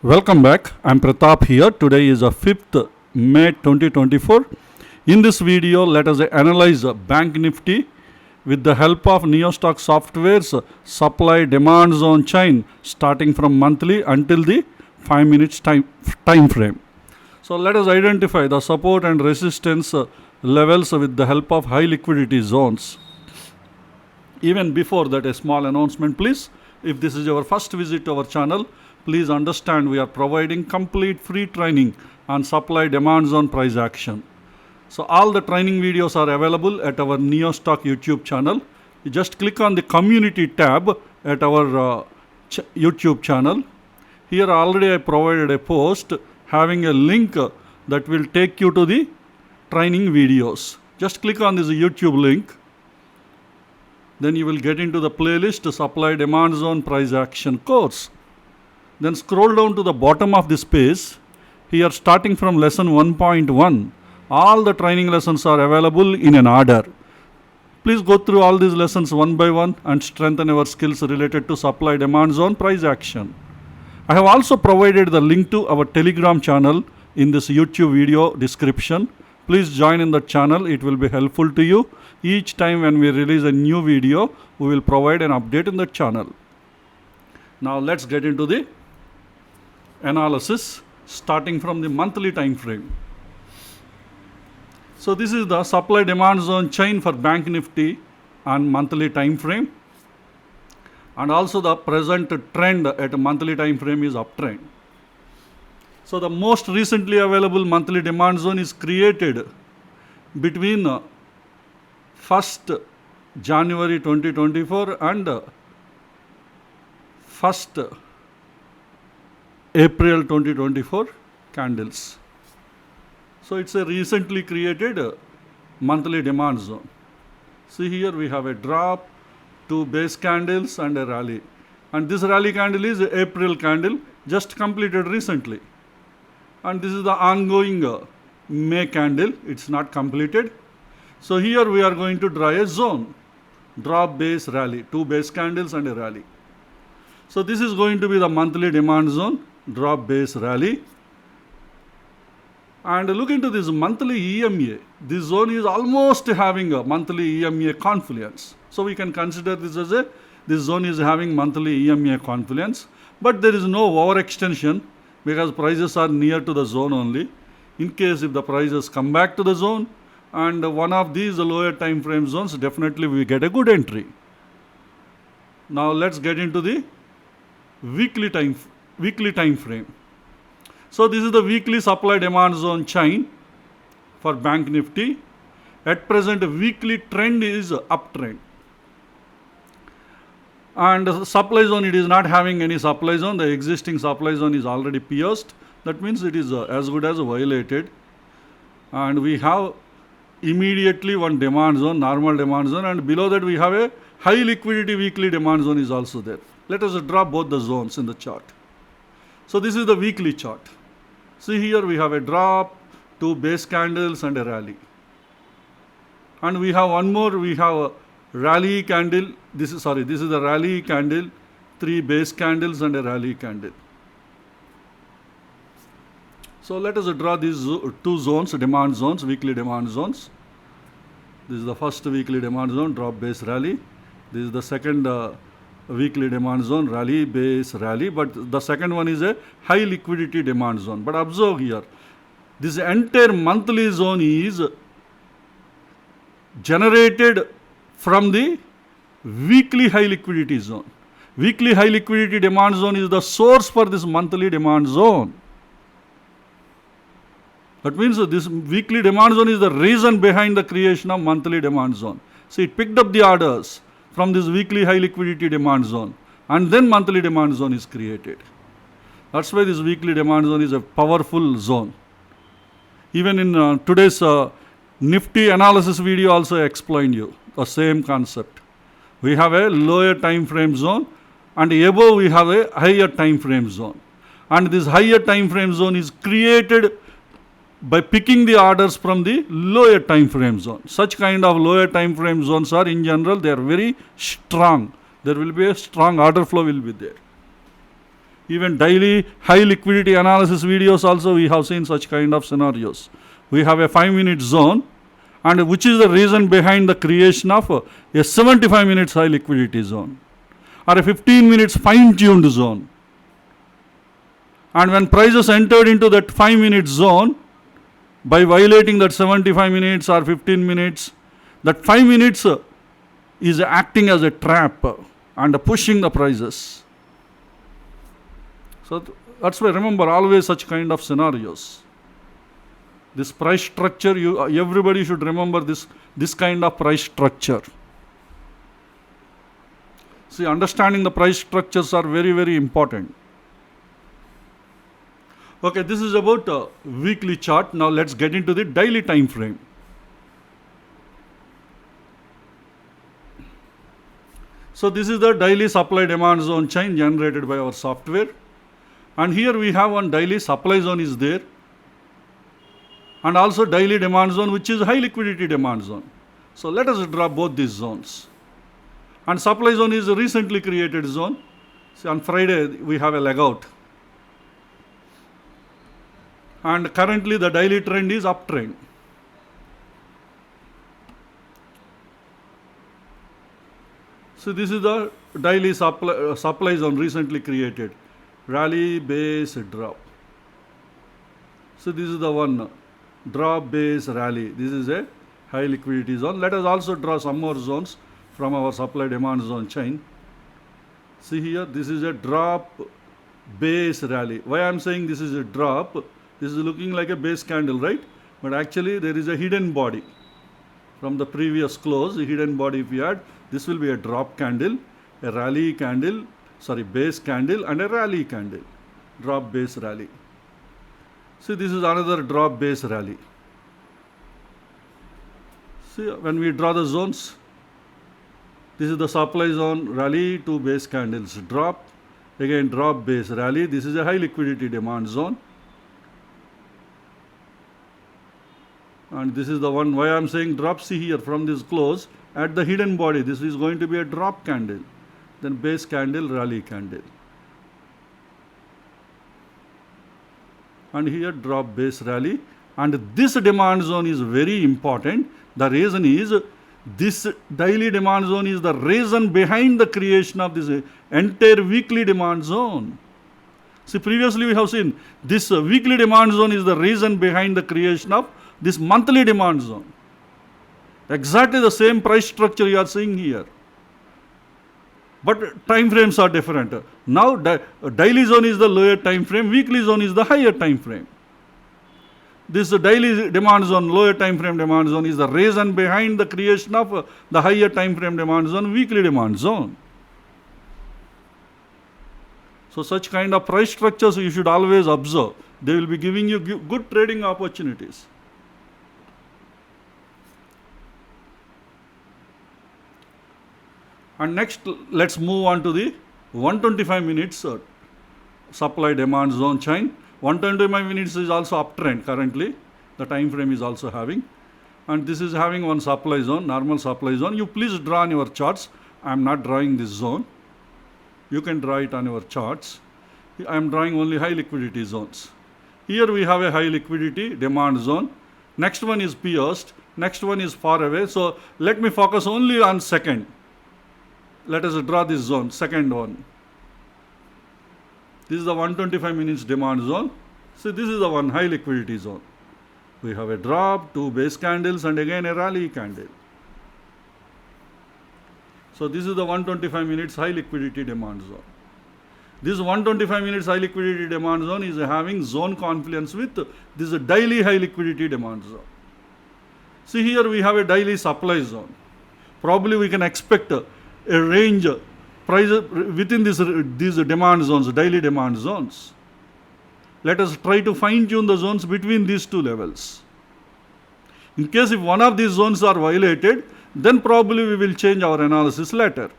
Welcome back. I'm Pratap here. Today is 5th May 2024. In this video, let us analyze Bank Nifty with the help of NeoStock software's supply demand zone chain starting from monthly until the 5 minutes time frame. So let us identify the support and resistance levels with the help of high liquidity zones. Even before that, a small announcement please. If this is your first visit to our channel, please understand we are providing complete free training on supply demand zone price action. So all the training videos are available at our NeoStock YouTube channel. You just click on the community tab at our YouTube channel. Here already I provided a post having a link that will take you to the training videos. Just click on this YouTube link. Then you will get into the playlist supply demand zone price action course. Then scroll down to the bottom of this page. Here starting from lesson 1.1, all the training lessons are available in an order. Please go through all these lessons one by one and strengthen your skills related to supply demand zone price action. I have also provided the link to our Telegram channel in this YouTube video description. Please join in the channel. It will be helpful to you. Each time when we release a new video, we will provide an update in the channel. Now let's get into the analysis starting from the monthly time frame. So this is the supply demand zone chain for Bank Nifty on monthly time frame, and also the present trend at a monthly time frame is uptrend. So the most recently available monthly demand zone is created between 1st January 2024 and 1st April 2024 candles. So it's a recently created monthly demand zone. See here we have a drop, 2 base candles and a rally. And this rally candle is April candle just completed recently. And this is the ongoing May candle. It's not completed. So here we are going to draw a zone. Drop, base, rally. 2 base candles and a rally. So this is going to be the monthly demand zone. Drop, base, rally. And look into this monthly EMA. This zone is almost having a monthly EMA confluence. So we can consider this as this zone is having monthly EMA confluence. But there is no overextension because prices are near to the zone only. In case if the prices come back to the zone and one of these lower time frame zones, definitely we get a good entry. Now let's get into the weekly time frame. So this is the weekly supply demand zone chain for Bank Nifty. At present, weekly trend is uptrend. And supply zone, it is not having any supply zone. The existing supply zone is already pierced. That means it is as good as violated. And we have immediately one demand zone, normal demand zone, and below that we have a high liquidity weekly demand zone is also there. Let us draw both the zones in the chart. So this is the weekly chart. See here we have a drop, 2 base candles and a rally. And we have one more, we have a rally candle. This is the rally candle, 3 base candles and a rally candle. So let us draw these 2 zones, demand zones, weekly demand zones. This is the first weekly demand zone, drop, base, rally. This is the second weekly demand zone, rally, base, rally, but the second one is a high liquidity demand zone. But observe here, this entire monthly zone is generated from the weekly high liquidity zone. Weekly high liquidity demand zone is the source for this monthly demand zone. That means this weekly demand zone is the reason behind the creation of monthly demand zone. So it picked up the orders from this weekly high liquidity demand zone, and then monthly demand zone is created. That's why this weekly demand zone is a powerful zone. Even in today's Nifty analysis video also explained you the same concept. We have a lower time frame zone and above we have a higher time frame zone. And this higher time frame zone is created by picking the orders from the lower time frame zone. Such kind of lower time frame zones are in general, they are very strong. There will be a strong order flow will be there. Even daily high liquidity analysis videos also we have seen such kind of scenarios. We have a 5-minute zone, and which is the reason behind the creation of a 75 minutes high liquidity zone or a 15 minutes fine-tuned zone. And when prices entered into that 5-minute zone, by violating that 75 minutes or 15 minutes, that 5 minutes is acting as a trap and pushing the prices. So that's why remember always such kind of scenarios. This price structure, everybody should remember this kind of price structure. See, understanding the price structures are very, very important. Okay, this is about a weekly chart. Now let's get into the daily time frame. So this is the daily supply demand zone chain generated by our software. And here we have one daily supply zone is there. And also daily demand zone, which is high liquidity demand zone. So let us draw both these zones. And supply zone is a recently created zone. See, on Friday we have a leg out. And currently the daily trend is uptrend. So this is the daily supply zone recently created. Rally, base, drop. So this is the one, drop, base, rally. This is a high liquidity zone. Let us also draw some more zones from our supply demand zone chain. See here, this is a drop, base, rally. Why I am saying this is a drop? This is looking like a base candle, right? But actually there is a hidden body. From the previous close, the hidden body if we add, this will be a drop candle, a rally candle, base candle and a rally candle. Drop, base, rally. See, this is another drop, base, rally. See, when we draw the zones, this is the supply zone, rally, 2 base candles, drop, again drop, base, rally. This is a high liquidity demand zone. And this is the one, why I am saying drop. See here, from this close, at the hidden body, this is going to be a drop candle, then base candle, rally candle. And here drop, base, rally. And this demand zone is very important. The reason is, this daily demand zone is the reason behind the creation of this entire weekly demand zone. See, previously we have seen this weekly demand zone is the reason behind the creation of this monthly demand zone. Exactly the same price structure you are seeing here. But time frames are different. Now daily zone is the lower time frame, weekly zone is the higher time frame. This daily demand zone, lower time frame demand zone is the reason behind the creation of the higher time frame demand zone, weekly demand zone. So such kind of price structures you should always observe. They will be giving you good trading opportunities. And next, let's move on to the 125 minutes supply demand zone chain. 125 minutes is also uptrend currently. The time frame is also having. And this is having one supply zone, normal supply zone. You please draw on your charts. I am not drawing this zone. You can draw it on your charts. I am drawing only high liquidity zones. Here we have a high liquidity demand zone. Next one is pierced. Next one is far away. So let me focus only on second. Let us draw this zone, second one. This is the 125 minutes demand zone. So this is the one high liquidity zone. We have a drop, 2 base candles and again a rally candle. So this is the 125 minutes high liquidity demand zone. This 125 minutes high liquidity demand zone is having zone confluence with this daily high liquidity demand zone. See here we have a daily supply zone. Probably we can expect a range price within these demand zones, daily demand zones. Let us try to fine tune the zones between these two levels. In case if one of these zones are violated, then probably we will change our analysis later.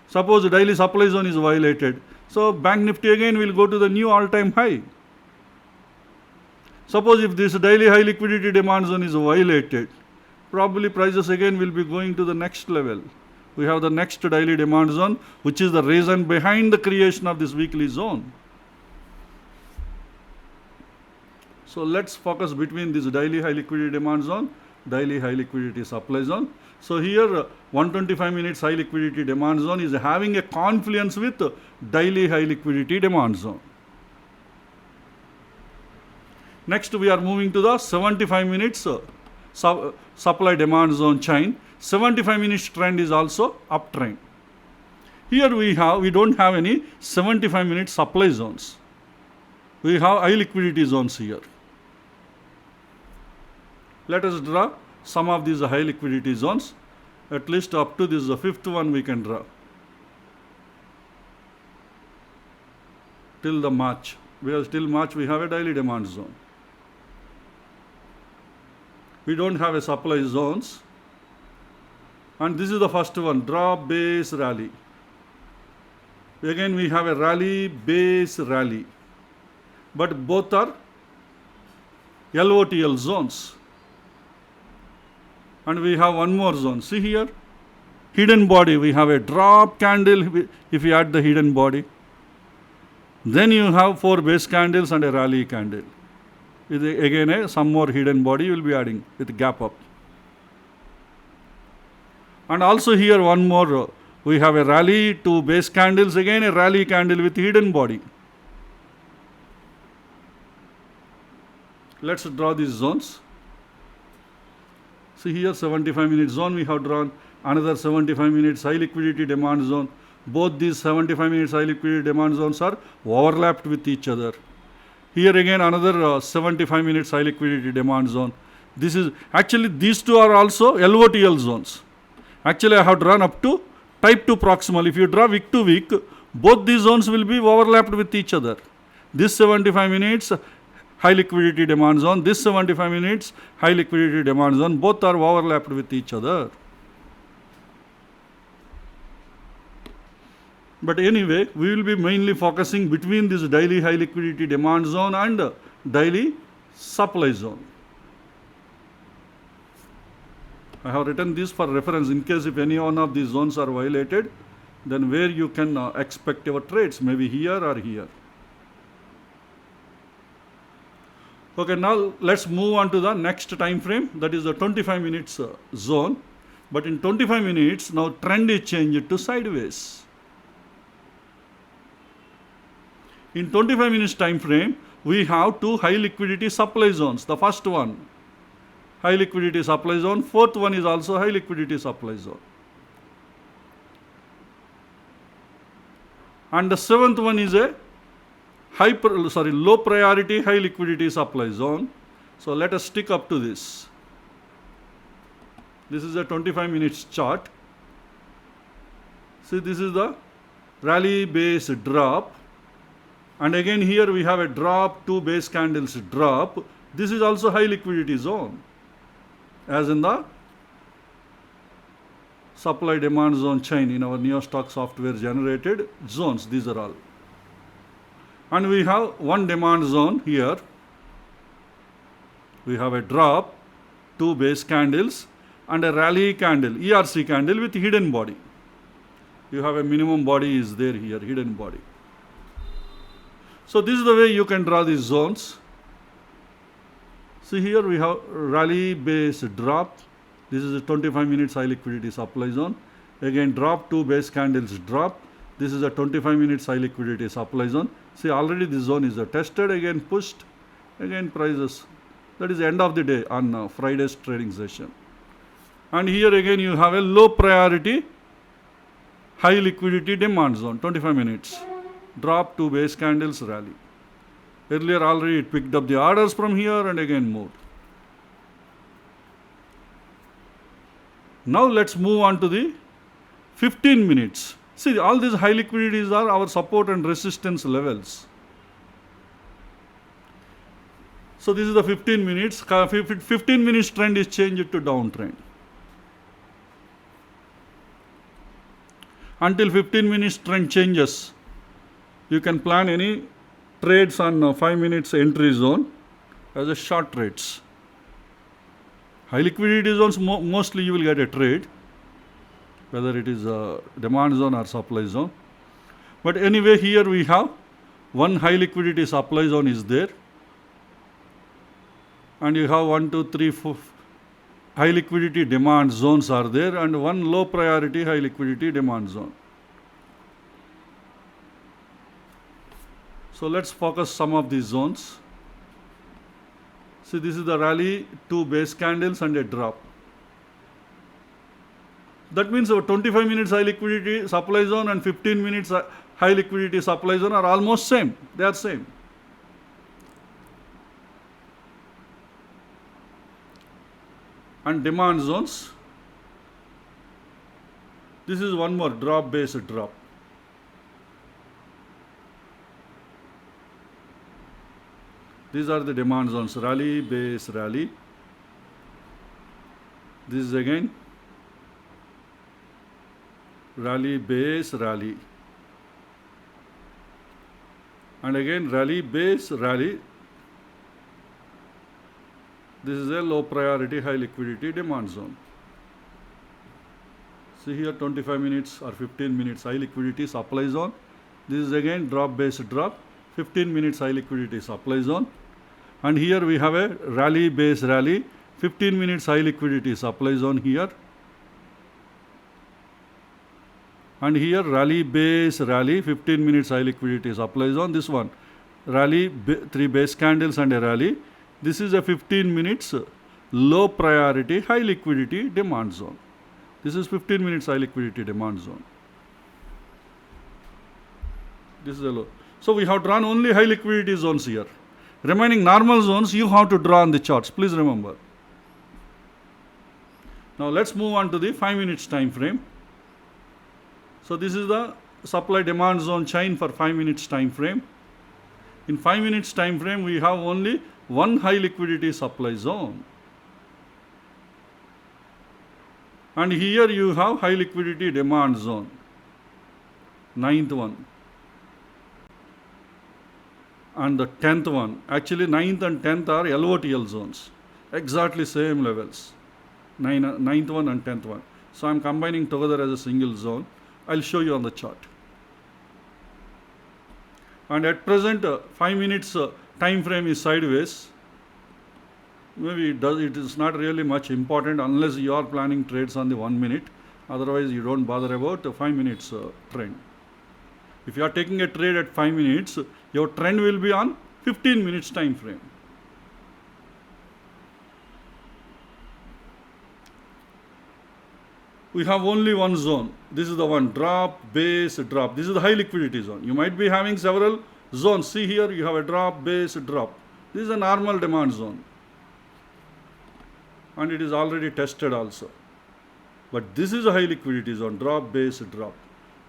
Suppose the daily supply zone is violated, so Bank Nifty again will go to the new all-time high. Suppose if this daily high liquidity demand zone is violated, probably prices again will be going to the next level. we have the next daily demand zone, which is the reason behind the creation of this weekly zone. So let's focus between this daily high liquidity demand zone, daily high liquidity supply zone. So here 125 minutes high liquidity demand zone is having a confluence with daily high liquidity demand zone. Next we are moving to the 75 minutes supply demand zone chain. 75 minutes trend is also uptrend. Here we don't have any 75 minute supply zones. We have high liquidity zones here. Let us draw some of these high liquidity zones. At least up to this fifth one we can draw. Till the March. Because till March we have a daily demand zone. We don't have a supply zones. And this is the first one, drop, base, rally. Again we have a rally, base, rally. But both are LOTL zones. And we have one more zone. See here, hidden body. We have a drop candle if you add the hidden body. Then you have 4 base candles and a rally candle. With again some more hidden body you will be adding with gap up. And also here one more. We have a rally, 2 base candles, again a rally candle with hidden body. Let's draw these zones. See here 75 minute zone we have drawn, another 75 minutes high liquidity demand zone. Both these 75 minutes high liquidity demand zones are overlapped with each other. Here again another 75 minutes high liquidity demand zone. This is actually these two are also LOTL zones. Actually I have drawn up to type 2 proximal. If you draw week to week, both these zones will be overlapped with each other. This 75 minutes high liquidity demand zone, this 75 minutes high liquidity demand zone, both are overlapped with each other. But anyway, we will be mainly focusing between this daily high liquidity demand zone and daily supply zone. I have written this for reference in case if any one of these zones are violated, then where you can expect your trades, maybe here or here. Okay, now let's move on to the next time frame, that is the 25 minutes zone. But in 25 minutes, now trend is changed to sideways. In 25 minutes time frame, we have 2 high liquidity supply zones. The first one, high liquidity supply zone. Fourth one is also high liquidity supply zone. And the 7th one is a low priority high liquidity supply zone. So let us stick up to this. This is a 25 minutes chart. See, this is the rally base drop, and again here we have a drop, 2 base candles drop. This is also high liquidity zone, as in the supply demand zone chain in our NeoStock software generated zones. These are all. And we have one demand zone here. We have a drop, 2 base candles and a rally candle, ERC candle with hidden body. You have a minimum body is there here, hidden body. So this is the way you can draw these zones. See here we have rally base drop. This is a 25 minutes high liquidity supply zone. Again drop, 2 base candles drop. This is a 25 minutes high liquidity supply zone. See, already this zone is tested, again pushed, again prices. That is the end of the day on Friday's trading session. And here again you have a low priority high liquidity demand zone, 25 minutes. Drop, 2 base candles, rally. Earlier already it picked up the orders from here and again moved. Now let's move on to the 15 minutes. See, all these high liquidities are our support and resistance levels. So this is the 15 minutes. 15 minutes trend is changed to downtrend. Until 15 minutes trend changes, you can plan any trades on 5 minutes entry zone as a short trades. High liquidity zones, mostly you will get a trade. whether it is a demand zone or supply zone. But anyway, here we have one high liquidity supply zone is there, and you have 1, 2, 3, 4 high liquidity demand zones are there, and one low priority high liquidity demand zone. So let's focus some of these zones. See, this is the rally, 2 base candles and a drop. That means our 25 minutes high liquidity supply zone and 15 minutes high liquidity supply zone are almost same. They are same. And demand zones. This is one more drop based drop. These are the demand zones, rally, base, rally. This is again rally, base, rally. And again rally, base, rally. This is a low priority, high liquidity demand zone. See here 25 minutes or 15 minutes high liquidity supply zone. This is again drop based drop, 15 minutes high liquidity supply zone. And here we have a rally base rally, 15 minutes high liquidity supply zone here. And here rally base rally, 15 minutes high liquidity supply zone. This one rally, 3 base candles and a rally. This is a 15 minutes low priority high liquidity demand zone. This is 15 minutes high liquidity demand zone. This is a low. So we have drawn only high liquidity zones here. Remaining normal zones you have to draw on the charts. Please remember. Now let's move on to the 5 minutes time frame. So this is the supply demand zone chain for 5 minutes time frame. In 5 minutes time frame we have only one high liquidity supply zone. And here you have high liquidity demand zone, 9th one. And the 10th one, actually 9th and 10th are LOTL zones, exactly same levels, 9th one and 10th one. So I am combining together as a single zone. I will show you on the chart. And at present 5 minutes time frame is sideways. Maybe it is not really much important unless you are planning trades on the 1 minute. Otherwise you don't bother about the 5 minutes trend. If you are taking a trade at 5 minutes, your trend will be on 15 minutes time frame. We have only one zone. This is the one, drop, base, drop. This is the high liquidity zone. You might be having several zones. See here, you have a drop, base, drop. This is a normal demand zone. And it is already tested also. But this is a high liquidity zone, drop, base, drop.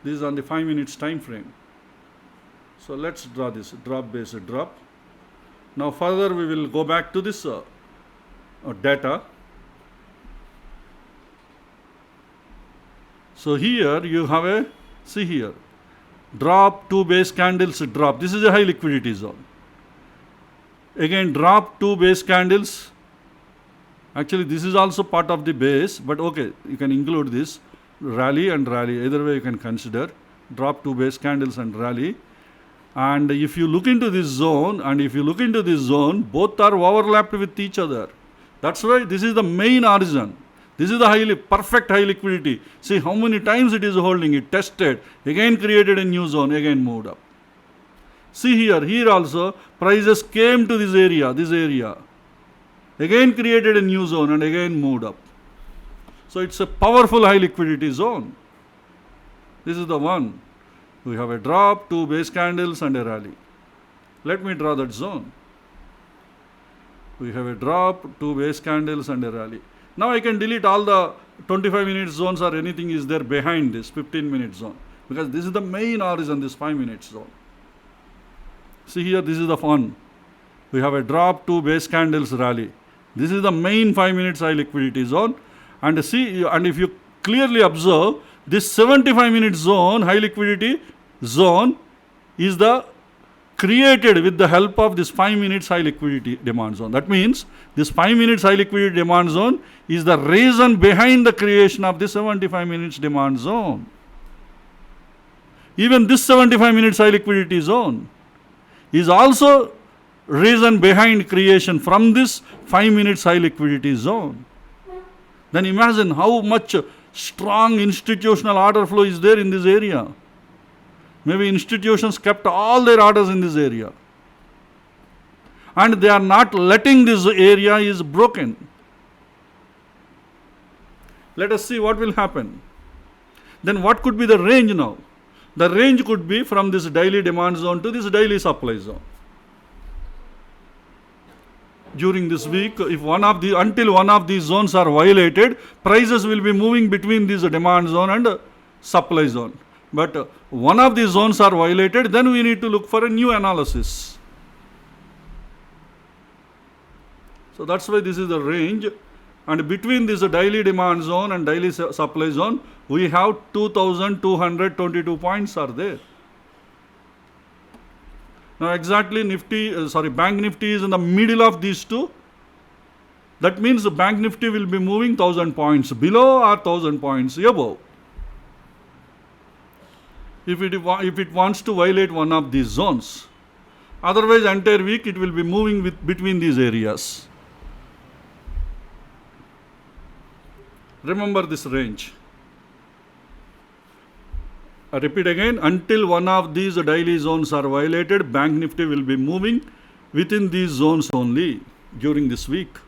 This is on the 5 minutes time frame. So let's draw this, drop, base, drop. Now further we will go back to this data. So here you have a, see here, drop, 2 base candles, drop. This is a high liquidity zone. Again drop, 2 base candles. Actually this is also part of the base, but okay, you can include this, rally and rally, either way you can consider, drop, 2 base candles and rally. And if you look into this zone and if you look into this zone, both are overlapped with each other. That's why this is the main origin. This is the perfect high liquidity. See how many times it is holding, it tested, again created a new zone, again moved up. See here also prices came to this area, again created a new zone and again moved up. So it's a powerful high liquidity zone. This is the one. We have a drop, 2 base candles and a rally. Let me draw that zone. We have a drop, 2 base candles and a rally. Now I can delete all the 25 minute zones or anything is there behind this 15 minute zone, because this is the main origin, this 5 minute zone. See here, this is the one. We have a drop, 2 base candles, rally. This is the main 5 minutes high liquidity zone. And see, and if you clearly observe, this 75 minute zone, high liquidity zone, is the created with the help of this 5 minutes high liquidity demand zone. That means this 5 minutes high liquidity demand zone is the reason behind the creation of this 75 minutes demand zone. Even this 75 minutes high liquidity zone is also reason behind creation from this 5 minutes high liquidity zone. Then imagine how much strong institutional order flow is there in this area. Maybe institutions kept all their orders in this area. And they are not letting this area is broken. Let us see what will happen. Then what could be the range now? The range could be from this daily demand zone to this daily supply zone. During this week, if until one of these zones are violated, prices will be moving between this demand zone and supply zone. But one of these zones are violated, then we need to look for a new analysis. So that's why this is the range. And between this daily demand zone and daily supply zone, we have 2,222 points are there. Now exactly Bank Nifty is in the middle of these two. That means the Bank Nifty will be moving 1,000 points below or 1,000 points above. If it wants to violate one of these zones. Otherwise, entire week it will be moving between these areas. Remember this range. I repeat again, until one of these daily zones are violated, Bank Nifty will be moving within these zones only during this week.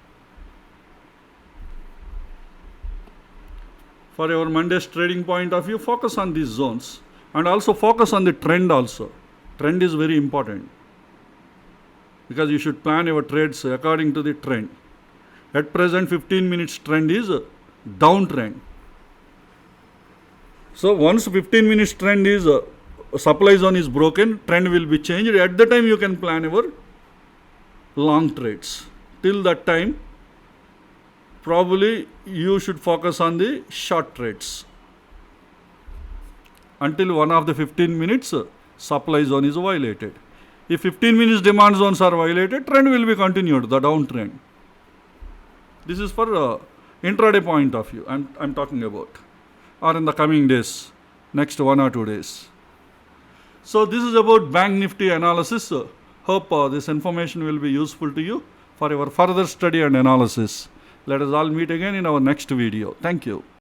For your Monday's trading point of view, focus on these zones. And also focus on the trend also. Trend is very important. Because you should plan your trades according to the trend. At present, 15 minutes trend is downtrend. So once 15 minutes trend is supply zone is broken, trend will be changed. At the time you can plan your long trades. Till that time, probably you should focus on the short trades. Until one of the 15 minutes supply zone is violated. If 15 minutes demand zones are violated, trend will be continued, the downtrend. This is for intraday point of view I'm talking about. Or in the coming days, next 1 or 2 days. So this is about Bank Nifty analysis. Hope this information will be useful to you for your further study and analysis. Let us all meet again in our next video. Thank you.